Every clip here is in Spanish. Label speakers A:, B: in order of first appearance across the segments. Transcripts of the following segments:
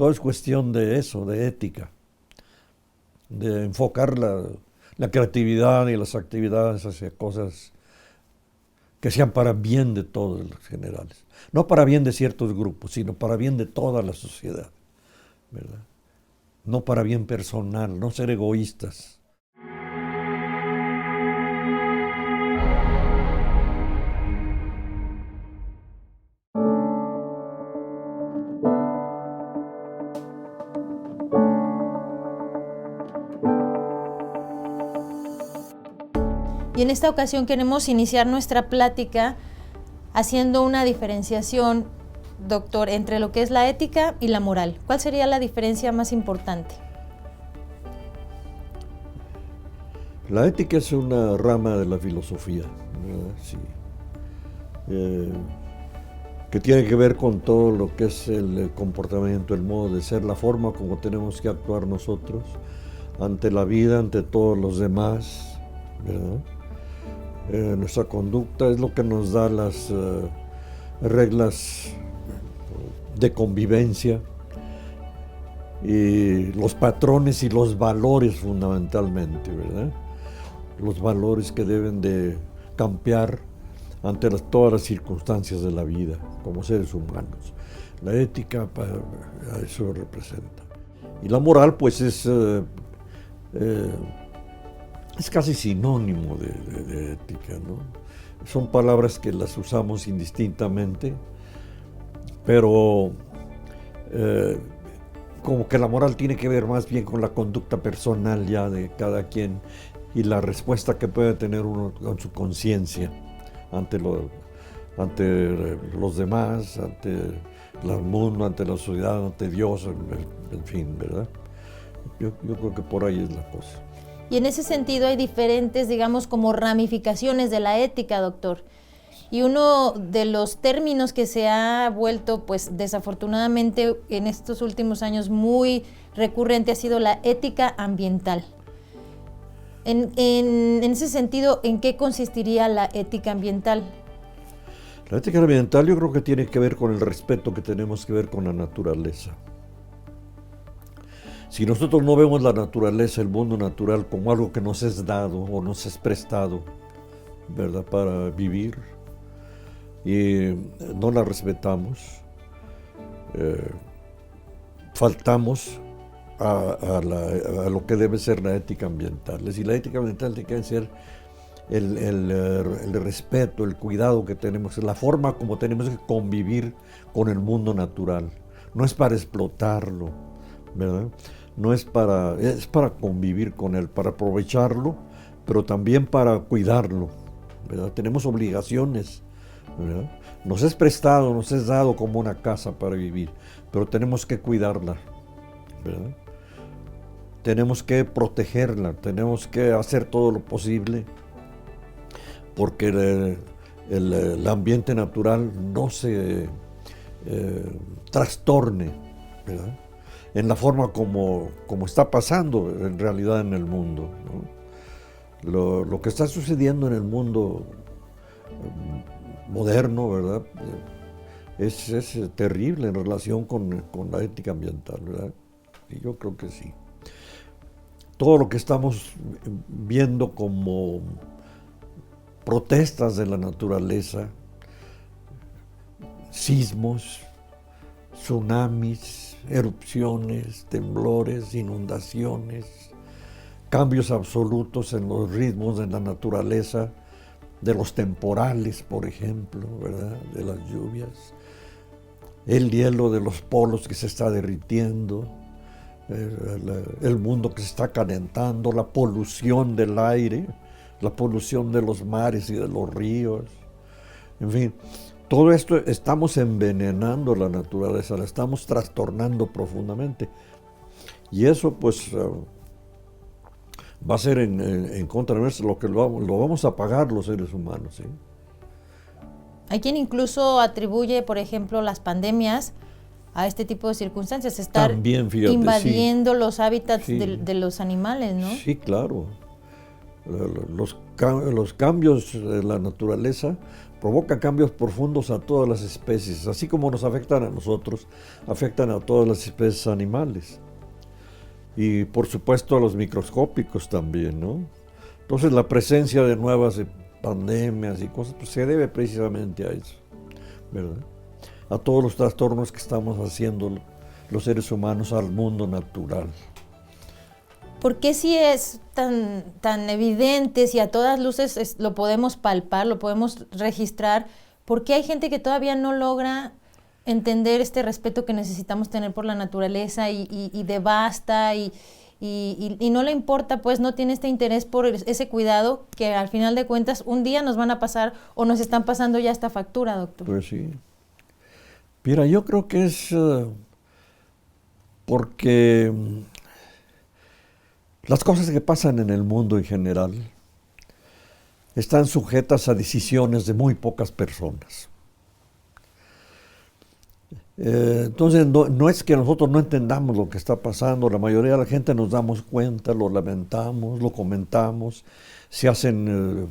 A: todo es cuestión de eso, de ética, de enfocar la creatividad y las actividades hacia cosas que sean para bien de todos los generales. No para bien de ciertos grupos, sino para bien de toda la sociedad, ¿verdad? No para bien personal, no ser egoístas.
B: Y en esta ocasión queremos iniciar nuestra plática haciendo una diferenciación, doctor, entre lo que es la ética y la moral. ¿Cuál sería la diferencia más importante?
A: La ética es una rama de la filosofía, ¿verdad? Sí. Que tiene que ver con todo lo que es el comportamiento, el modo de ser, la forma como tenemos que actuar nosotros ante la vida, ante todos los demás, ¿verdad? Nuestra conducta es lo que nos da las reglas de convivencia y los patrones y los valores fundamentalmente, ¿verdad? Los valores que deben de campear ante todas las circunstancias de la vida como seres humanos. La ética a eso representa. Y la moral pues es casi sinónimo de ética, ¿no? Son palabras que las usamos indistintamente, pero como que la moral tiene que ver más bien con la conducta personal ya de cada quien y la respuesta que puede tener uno con su conciencia ante los demás, ante el mundo, ante la sociedad, ante Dios, en fin, ¿verdad? Yo creo que por ahí es la cosa.
B: Y en ese sentido hay diferentes, digamos, como ramificaciones de la ética, doctor. Y uno de los términos que se ha vuelto, pues desafortunadamente en estos últimos años muy recurrente ha sido la ética ambiental. En ese sentido, ¿en qué consistiría la ética ambiental?
A: La ética ambiental yo creo que tiene que ver con el respeto que tenemos que ver con la naturaleza. Si nosotros no vemos la naturaleza, el mundo natural, como algo que nos es dado o nos es prestado, ¿verdad?, para vivir, y no la respetamos, faltamos a lo que debe ser la ética ambiental. Es decir, la ética ambiental tiene que ser el respeto, el cuidado que tenemos, la forma como tenemos que convivir con el mundo natural. No es para explotarlo, ¿verdad? No es para convivir con él, para aprovecharlo, pero también para cuidarlo, ¿verdad? Tenemos obligaciones, ¿verdad? Nos es prestado, nos es dado como una casa para vivir, pero tenemos que cuidarla, ¿verdad? Tenemos que protegerla, tenemos que hacer todo lo posible porque el ambiente natural no se trastorne, ¿verdad?, en la forma como está pasando en realidad en el mundo, ¿no? Lo que está sucediendo en el mundo moderno, ¿verdad?, es terrible en relación con la ética ambiental, ¿verdad? Y yo creo que sí. Todo lo que estamos viendo como protestas de la naturaleza, sismos, tsunamis, erupciones, temblores, inundaciones, cambios absolutos en los ritmos de la naturaleza, de los temporales, por ejemplo, ¿verdad?, de las lluvias, el hielo de los polos que se está derritiendo, el mundo que se está calentando, la polución del aire, la polución de los mares y de los ríos, en fin. Todo esto estamos envenenando la naturaleza, la estamos trastornando profundamente. Y eso pues va a ser en contra nuestra, lo que lo vamos a pagar los seres humanos, ¿sí?
B: Hay quien incluso atribuye, por ejemplo, las pandemias a este tipo de circunstancias, estar
A: también, fíjate,
B: invadiendo
A: sí,
B: los hábitats
A: sí,
B: de los animales, ¿no?
A: Sí, claro. Los cambios de la naturaleza provocan cambios profundos a todas las especies, así como nos afectan a nosotros, afectan a todas las especies animales. Y por supuesto a los microscópicos también, ¿no? Entonces la presencia de nuevas pandemias y cosas pues, se debe precisamente a eso, ¿verdad? A todos los trastornos que estamos haciendo los seres humanos al mundo natural.
B: ¿Por qué si es tan evidente, si a todas luces lo podemos palpar, lo podemos registrar, por qué hay gente que todavía no logra entender este respeto que necesitamos tener por la naturaleza y devasta y no le importa, pues no tiene este interés por ese cuidado que al final de cuentas un día nos van a pasar o nos están pasando ya esta factura, doctor?
A: Pues sí. Mira, yo creo que es porque las cosas que pasan en el mundo en general están sujetas a decisiones de muy pocas personas. Entonces no es que nosotros no entendamos lo que está pasando, la mayoría de la gente nos damos cuenta, lo lamentamos, lo comentamos, se hacen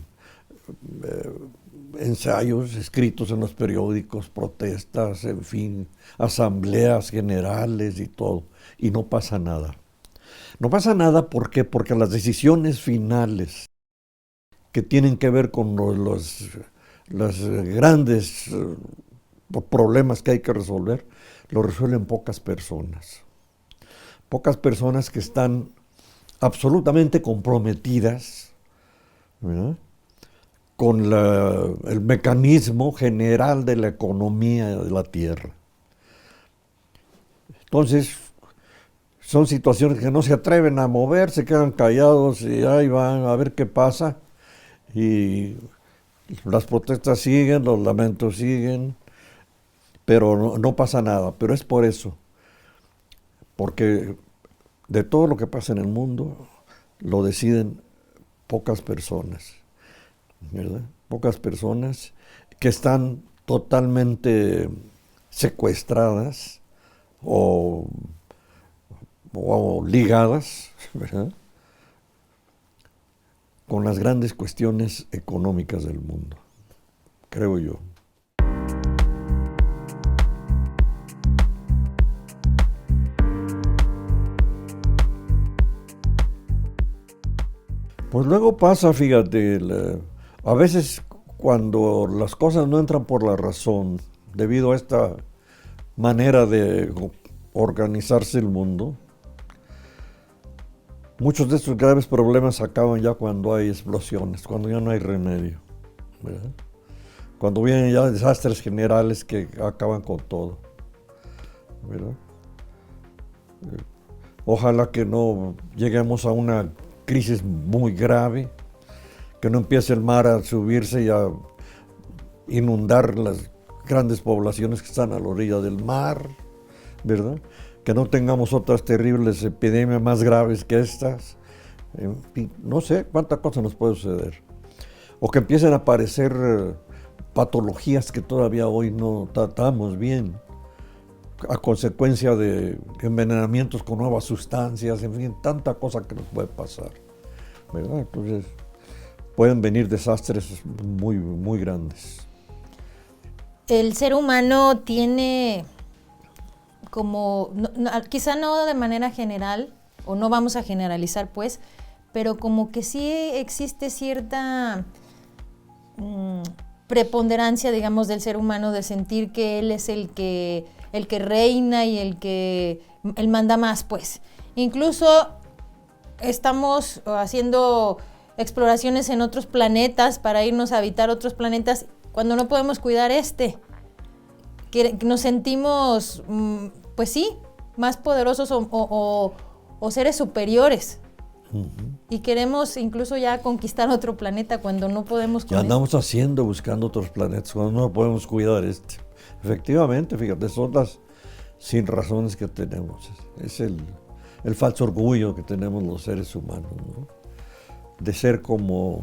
A: ensayos escritos en los periódicos, protestas, en fin, asambleas generales y todo, y no pasa nada. No pasa nada, ¿por qué? Porque las decisiones finales que tienen que ver con los grandes problemas que hay que resolver, lo resuelven pocas personas. Pocas personas que están absolutamente comprometidas, ¿verdad?, con el mecanismo general de la economía de la Tierra. Entonces, son situaciones que no se atreven a mover, se quedan callados y ahí van a ver qué pasa. Y las protestas siguen, los lamentos siguen, pero no pasa nada. Pero es por eso, porque de todo lo que pasa en el mundo, lo deciden pocas personas, ¿verdad? Pocas personas que están totalmente secuestradas o ligadas, ¿verdad?, con las grandes cuestiones económicas del mundo, creo yo. Pues luego pasa, fíjate, a veces cuando las cosas no entran por la razón, debido a esta manera de organizarse el mundo, muchos de estos graves problemas acaban ya cuando hay explosiones, cuando ya no hay remedio, ¿verdad? Cuando vienen ya desastres generales que acaban con todo, ¿verdad? Ojalá que no lleguemos a una crisis muy grave, que no empiece el mar a subirse y a inundar las grandes poblaciones que están a la orilla del mar, ¿verdad? Que no tengamos otras terribles epidemias más graves que estas. En fin, no sé cuántas cosas nos puede suceder. O que empiecen a aparecer patologías que todavía hoy no tratamos bien, a consecuencia de envenenamientos con nuevas sustancias, en fin, tanta cosa que nos puede pasar, ¿verdad? Entonces, pueden venir desastres muy, muy grandes.
B: El ser humano tiene como, quizá no de manera general, o no vamos a generalizar pues, pero como que sí existe cierta preponderancia, digamos, del ser humano de sentir que él es el que reina y el manda más, pues. Incluso estamos haciendo exploraciones en otros planetas para irnos a habitar otros planetas cuando no podemos cuidar que nos sentimos, pues sí, más poderosos o seres superiores. Uh-huh. Y queremos incluso ya conquistar otro planeta cuando no podemos.
A: Ya andamos buscando otros planetas cuando no podemos cuidar este. Efectivamente, fíjate, son las sin razones que tenemos. Es el falso orgullo que tenemos los seres humanos, ¿no?, de ser como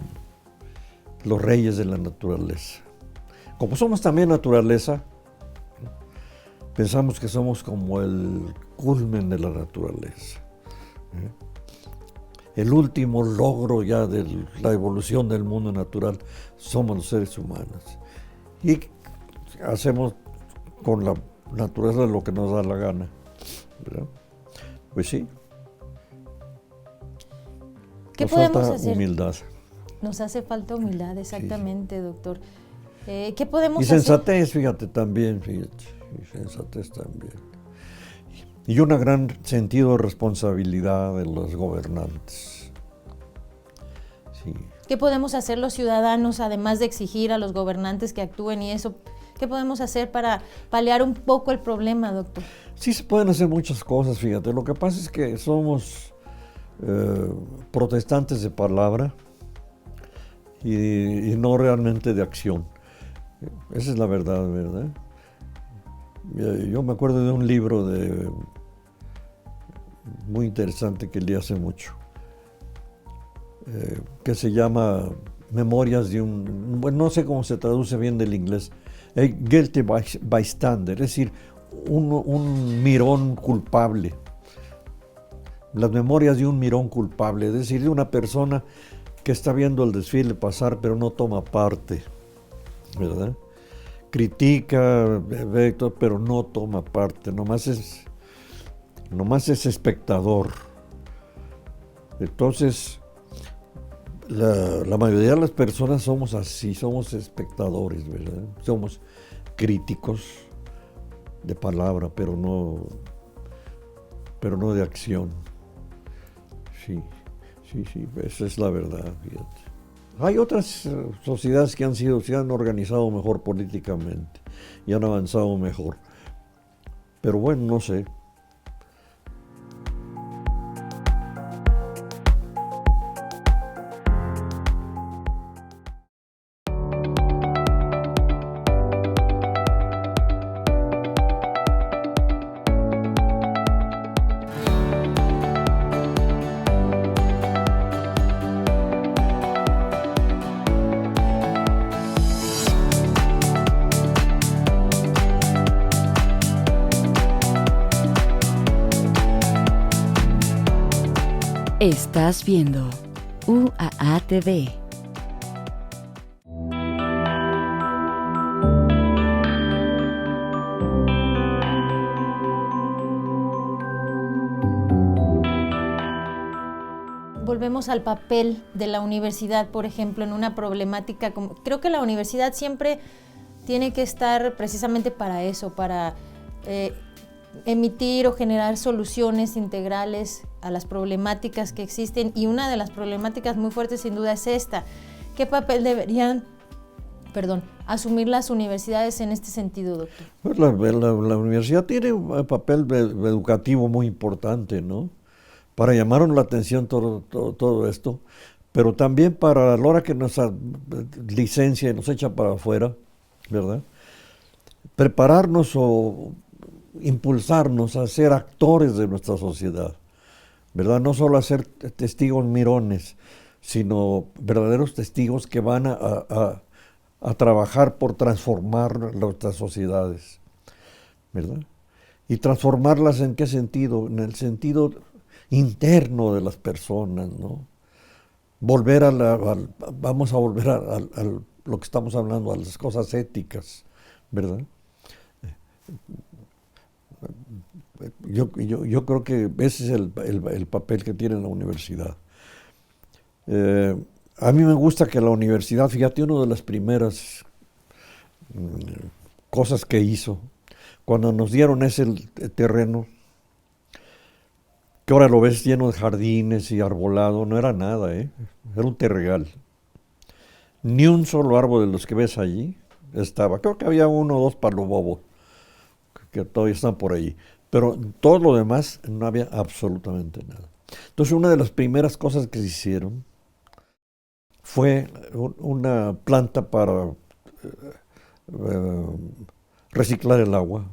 A: los reyes de la naturaleza. Como somos también naturaleza, pensamos que somos como el culmen de la naturaleza, ¿eh? el último logro ya de la evolución del mundo natural somos los seres humanos. Y hacemos con la naturaleza lo que nos da la gana, ¿verdad? Pues sí.
B: ¿Qué
A: Nos
B: podemos
A: falta
B: hacer?
A: humildad.
B: Nos hace falta humildad, exactamente,
A: Sí.
B: doctor. ¿Qué podemos
A: Y
B: hacer?
A: sensatez, fíjate, también, fíjate. Y sensatez también. Y un gran sentido de responsabilidad de los gobernantes. Sí.
B: ¿Qué podemos hacer los ciudadanos, además de exigir a los gobernantes que actúen y eso? ¿Qué podemos hacer para paliar un poco el problema, doctor?
A: Sí se pueden hacer muchas cosas, fíjate. Lo que pasa es que somos protestantes de palabra y no realmente de acción. Esa es la verdad, ¿verdad? Yo me acuerdo de un libro muy interesante que leí hace mucho, que se llama Memorias de un... Bueno, no sé cómo se traduce bien del inglés. Guilty bystander, es decir, un mirón culpable. Las memorias de un mirón culpable, es decir, de una persona que está viendo el desfile pasar pero no toma parte, ¿verdad? Critica, ve todo, pero no toma parte, nomás es espectador. Entonces, la mayoría de las personas somos así, somos espectadores, ¿verdad? Somos críticos de palabra, pero no de acción. Sí, esa es la verdad, fíjate. Hay otras sociedades que se han organizado mejor políticamente y han avanzado mejor. Pero bueno, no sé.
C: Estás viendo UAA TV.
B: Volvemos al papel de la universidad, por ejemplo, en una problemática como... Creo que la universidad siempre tiene que estar precisamente para eso, para emitir o generar soluciones integrales a las problemáticas que existen, y una de las problemáticas muy fuertes sin duda es esta. ¿Qué papel deberían asumir las universidades en este sentido, doctor?
A: Pues la universidad tiene un papel educativo muy importante, ¿no? Para llamar la atención todo esto, pero también para la hora que nos licencia y nos echa para afuera, ¿verdad? Prepararnos o impulsarnos a ser actores de nuestra sociedad, ¿verdad? No solo a ser testigos mirones, sino verdaderos testigos que van a trabajar por transformar nuestras sociedades, ¿verdad? Y transformarlas ¿en qué sentido? En el sentido interno de las personas, ¿no? Vamos a volver a lo que estamos hablando, a las cosas éticas, ¿verdad? Yo creo que ese es el papel que tiene la universidad. A mí me gusta que la universidad, fíjate, una de las primeras cosas que hizo, cuando nos dieron ese terreno, que ahora lo ves lleno de jardines y arbolado, no era nada, era un terregal. Ni un solo árbol de los que ves allí estaba. Creo que había uno o dos palo bobo, que todavía están por allí. Pero todo lo demás no había absolutamente nada. Entonces una de las primeras cosas que se hicieron fue una planta para reciclar el agua,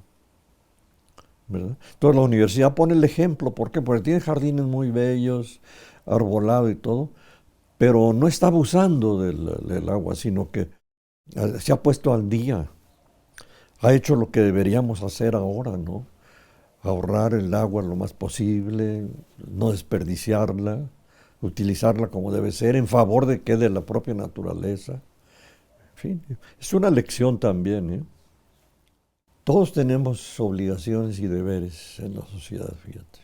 A: ¿verdad? Entonces la universidad pone el ejemplo. ¿Por qué? Porque tiene jardines muy bellos, arbolado y todo, pero no está abusando del agua, sino que se ha puesto al día. Ha hecho lo que deberíamos hacer ahora, ¿no? Ahorrar el agua lo más posible, no desperdiciarla, utilizarla como debe ser, en favor de qué, de la propia naturaleza. En fin, es una lección también, ¿eh? Todos tenemos obligaciones y deberes en la sociedad, fíjate.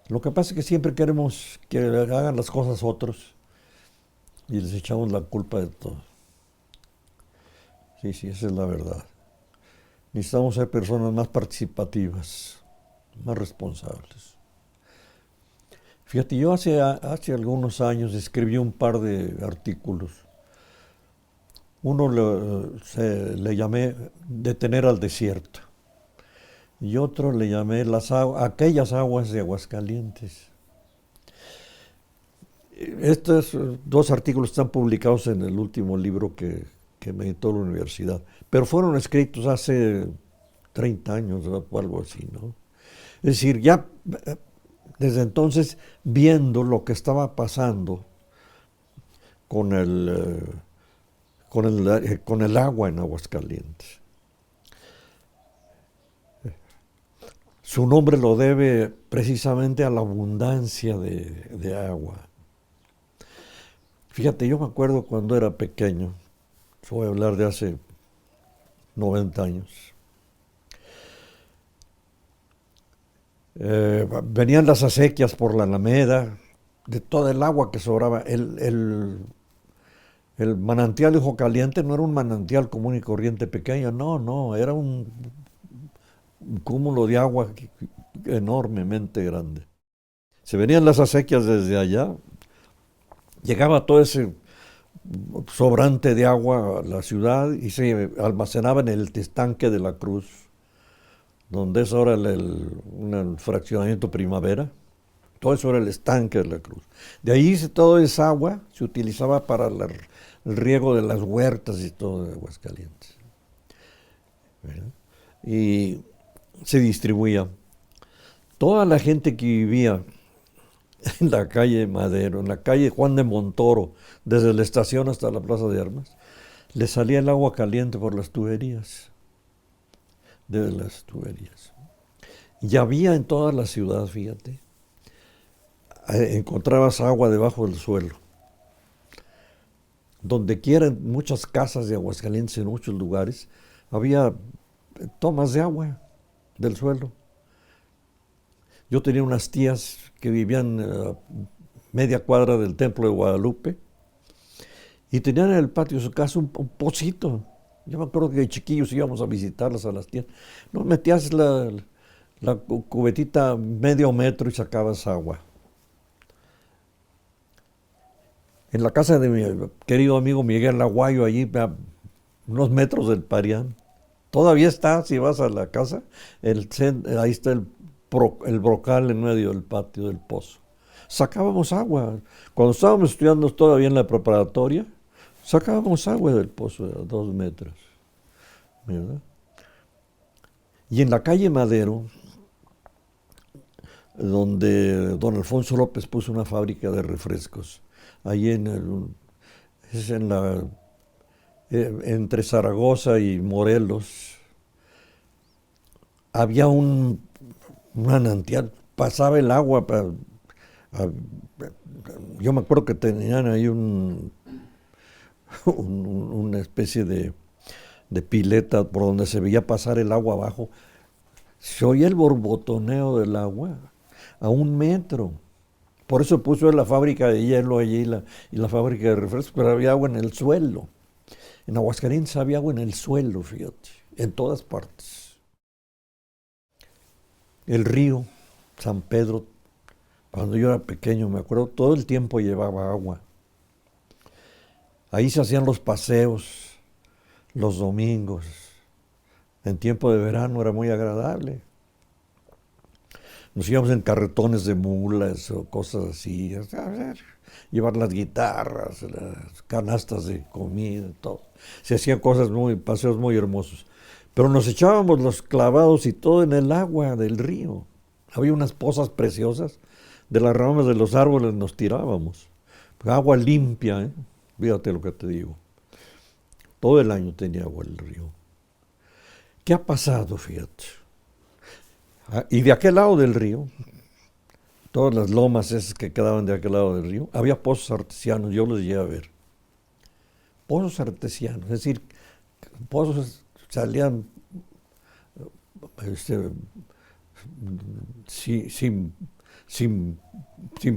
A: Lo que pasa es que siempre queremos que hagan las cosas otros y les echamos la culpa de todo. Sí, esa es la verdad. Necesitamos ser personas más participativas, más responsables. Fíjate, yo hace algunos años escribí un par de artículos. Uno le llamé Detener al desierto y otro le llamé aquellas aguas de Aguascalientes. Estos dos artículos están publicados en el último libro que me editó la universidad, pero fueron escritos hace 30 años o algo así, ¿no? Es decir, ya desde entonces viendo lo que estaba pasando con el agua en Aguascalientes. Su nombre lo debe precisamente a la abundancia de agua. Fíjate, yo me acuerdo cuando era pequeño, voy a hablar de hace 90 años. Venían las acequias por la Alameda, de toda el agua que sobraba. El manantial de Ojo Caliente no era un manantial común y corriente pequeño, no, era un cúmulo de agua enormemente grande. Se venían las acequias desde allá, llegaba todo ese sobrante de agua a la ciudad y se almacenaba en el estanque de la Cruz, donde es ahora un fraccionamiento Primavera. Todo eso era el estanque de la Cruz. De ahí toda esa agua se utilizaba para el riego de las huertas y todo de Aguascalientes. ¿Verdad? Y se distribuía. Toda la gente que vivía en la calle Madero, en la calle Juan de Montoro, desde la estación hasta la Plaza de Armas, le salía el agua caliente por las tuberías, de las tuberías. Y había en toda la ciudad, fíjate, encontrabas agua debajo del suelo. Donde quiera, en muchas casas de Aguascalientes, en muchos lugares, había tomas de agua del suelo. Yo tenía unas tías que vivían a media cuadra del Templo de Guadalupe y tenían en el patio de su casa un pocito. Yo me acuerdo que de chiquillos íbamos a visitarlas a las tías. No, metías la cubetita medio metro y sacabas agua. En la casa de mi querido amigo Miguel Aguayo, allí a unos metros del Parián, todavía está, si vas a la casa, ahí está el brocal en medio del patio del pozo. Sacábamos agua. Cuando estábamos estudiando todavía en la preparatoria, sacábamos agua del pozo a 2 metros. ¿Verdad? Y en la calle Madero, donde don Alfonso López puso una fábrica de refrescos, ahí entre Zaragoza y Morelos, había un manantial, pasaba el agua. Yo me acuerdo que tenían ahí una especie de pileta por donde se veía pasar el agua abajo. Se oía el borbotoneo del agua a 1 metro. Por eso puso la fábrica de hielo allí y la fábrica de refrescos, pero había agua en el suelo. En Aguascalientes había agua en el suelo, fíjate, en todas partes. El río San Pedro, cuando yo era pequeño, me acuerdo, todo el tiempo llevaba agua. Ahí se hacían los paseos, los domingos. En tiempo de verano era muy agradable. Nos íbamos en carretones de mulas o cosas así, llevar las guitarras, las canastas de comida, todo. Se hacían paseos muy hermosos. Pero nos echábamos los clavados y todo en el agua del río. Había unas pozas preciosas, de las ramas de los árboles nos tirábamos. Agua limpia, ¿eh? Fíjate lo que te digo. Todo el año tenía agua el río. ¿Qué ha pasado, fíjate? Y de aquel lado del río, todas las lomas esas que quedaban de aquel lado del río, había pozos artesianos, yo los llegué a ver. Pozos artesianos, es decir, pozos salían sin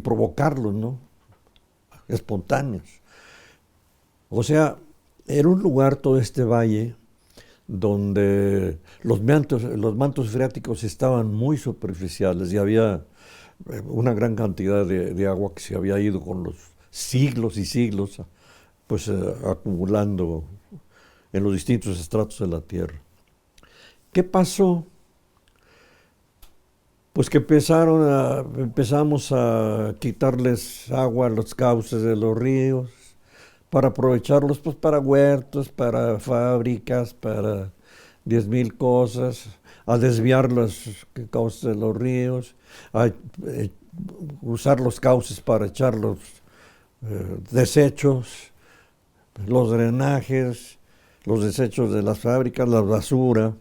A: provocarlos, ¿no? Espontáneos. O sea, era un lugar, todo este valle, donde los mantos freáticos estaban muy superficiales y había una gran cantidad de agua que se había ido con los siglos y siglos, pues acumulando en los distintos estratos de la tierra. ¿Qué pasó? Pues que empezamos a quitarles agua a los cauces de los ríos, para aprovecharlos pues para huertos, para fábricas, para 10,000 cosas, a desviar los cauces de los ríos, a usar los cauces para echar los desechos, los drenajes, los desechos de las fábricas, la basura.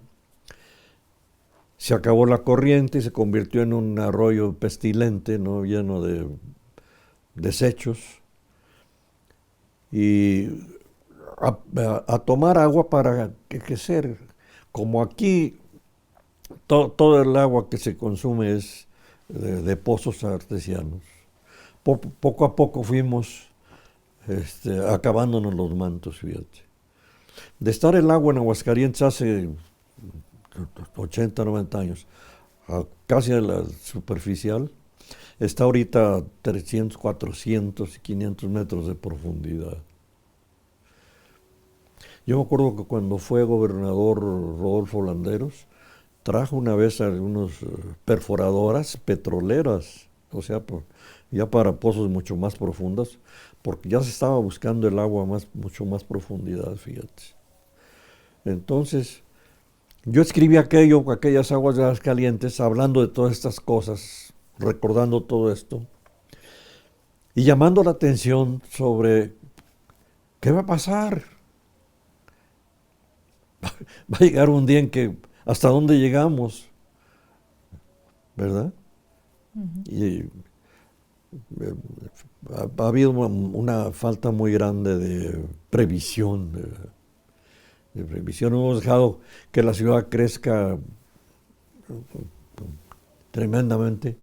A: Se acabó la corriente y se convirtió en un arroyo pestilente, ¿no? Lleno de desechos. Y a tomar agua para ser, como aquí todo el agua que se consume es de pozos artesianos. Poco a poco fuimos acabándonos los mantos, fíjate. De estar el agua en Aguascalientes hace 80, 90 años, casi a la superficial, está ahorita a 300, 400 y 500 metros de profundidad. Yo me acuerdo que cuando fue gobernador Rodolfo Landeros, trajo una vez algunas perforadoras petroleras, o sea, ya para pozos mucho más profundas, porque ya se estaba buscando el agua mucho más profundidad, fíjate. Entonces, yo escribí aquellas aguas de las calientes, hablando de todas estas cosas, recordando todo esto, y llamando la atención sobre qué va a pasar. Va a llegar un día en que hasta dónde llegamos, ¿verdad? Uh-huh. Y ha habido una falta muy grande de previsión, de previsión. Hemos dejado que la ciudad crezca tremendamente,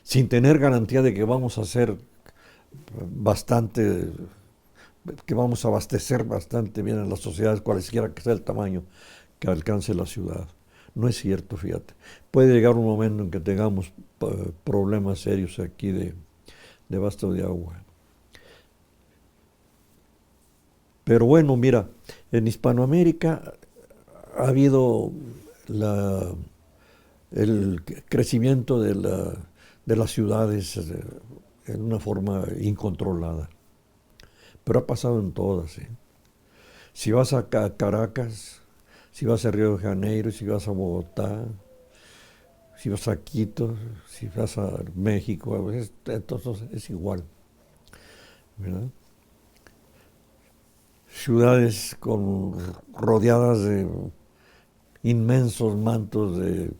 A: sin tener garantía de que vamos a hacer bastante, que vamos a abastecer bastante bien a las sociedades, cualesquiera que sea el tamaño que alcance la ciudad. No es cierto, fíjate. Puede llegar un momento en que tengamos problemas serios aquí de abasto de agua. Pero bueno, mira, en Hispanoamérica ha habido el crecimiento de las ciudades en una forma incontrolada. Pero ha pasado en todas. Si vas a Caracas, si vas a Río de Janeiro, si vas a Bogotá, si vas a Quito, si vas a México, entonces es igual, ¿verdad? Ciudades rodeadas de inmensos mantos de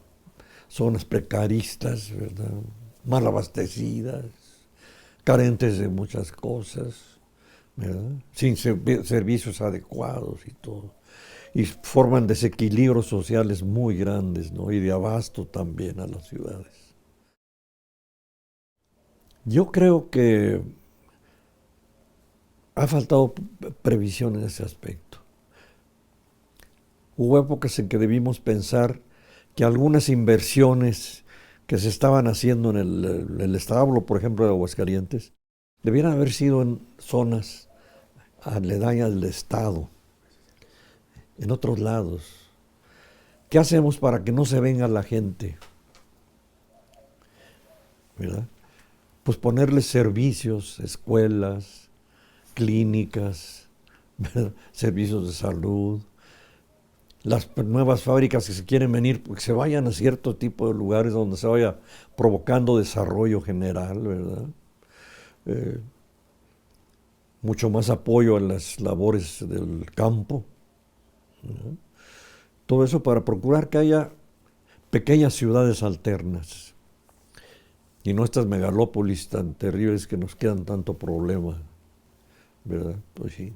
A: zonas precaristas, ¿verdad? Mal abastecidas, carentes de muchas cosas, ¿verdad? Sin servicios adecuados y todo. Y forman desequilibrios sociales muy grandes, ¿no? Y de abasto también a las ciudades. Yo creo que ha faltado previsión en ese aspecto. Hubo épocas en que debimos pensar que algunas inversiones que se estaban haciendo en el establo, por ejemplo, de Aguascalientes, debieran haber sido en zonas aledañas del Estado, en otros lados. ¿Qué hacemos para que no se venga la gente? ¿Verdad? Pues ponerles servicios, escuelas, clínicas, ¿verdad? Servicios de salud, las nuevas fábricas que se quieren venir, pues que se vayan a cierto tipo de lugares donde se vaya provocando desarrollo general, ¿verdad? Mucho más apoyo a las labores del campo, ¿no? Todo eso para procurar que haya pequeñas ciudades alternas. y no estas megalópolis tan terribles que nos quedan tanto problema, ¿verdad? Pues sí.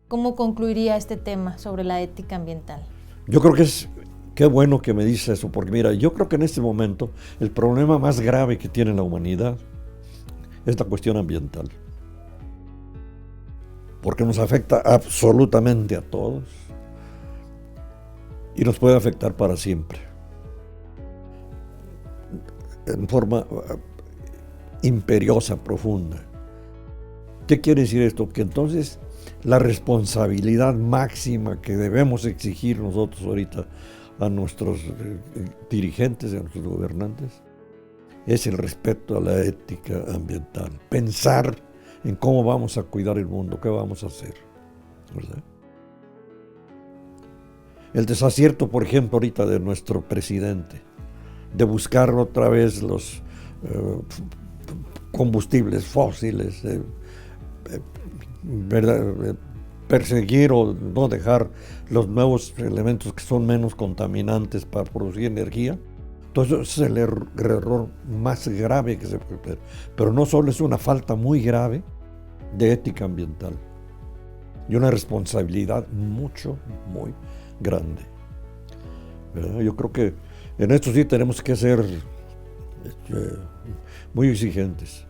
B: ¿Cómo concluiría este tema sobre la ética ambiental?
A: Yo creo que qué bueno que me dices eso, porque mira, yo creo que en este momento el problema más grave que tiene la humanidad es la cuestión ambiental, porque nos afecta absolutamente a todos y nos puede afectar para siempre, en forma imperiosa, profunda. ¿Qué quiere decir esto? Que entonces la responsabilidad máxima que debemos exigir nosotros ahorita a nuestros dirigentes, a nuestros gobernantes, es el respeto a la ética ambiental. Pensar en cómo vamos a cuidar el mundo, qué vamos a hacer, ¿verdad? El desacierto, por ejemplo, ahorita de nuestro presidente, de buscar otra vez los combustibles fósiles, ¿verdad? Perseguir o no dejar los nuevos elementos que son menos contaminantes para producir energía. Entonces ese es el error más grave que se puede hacer. Pero no solo es una falta muy grave de ética ambiental y una responsabilidad muy grande, ¿verdad? Yo creo que en esto sí tenemos que ser muy exigentes.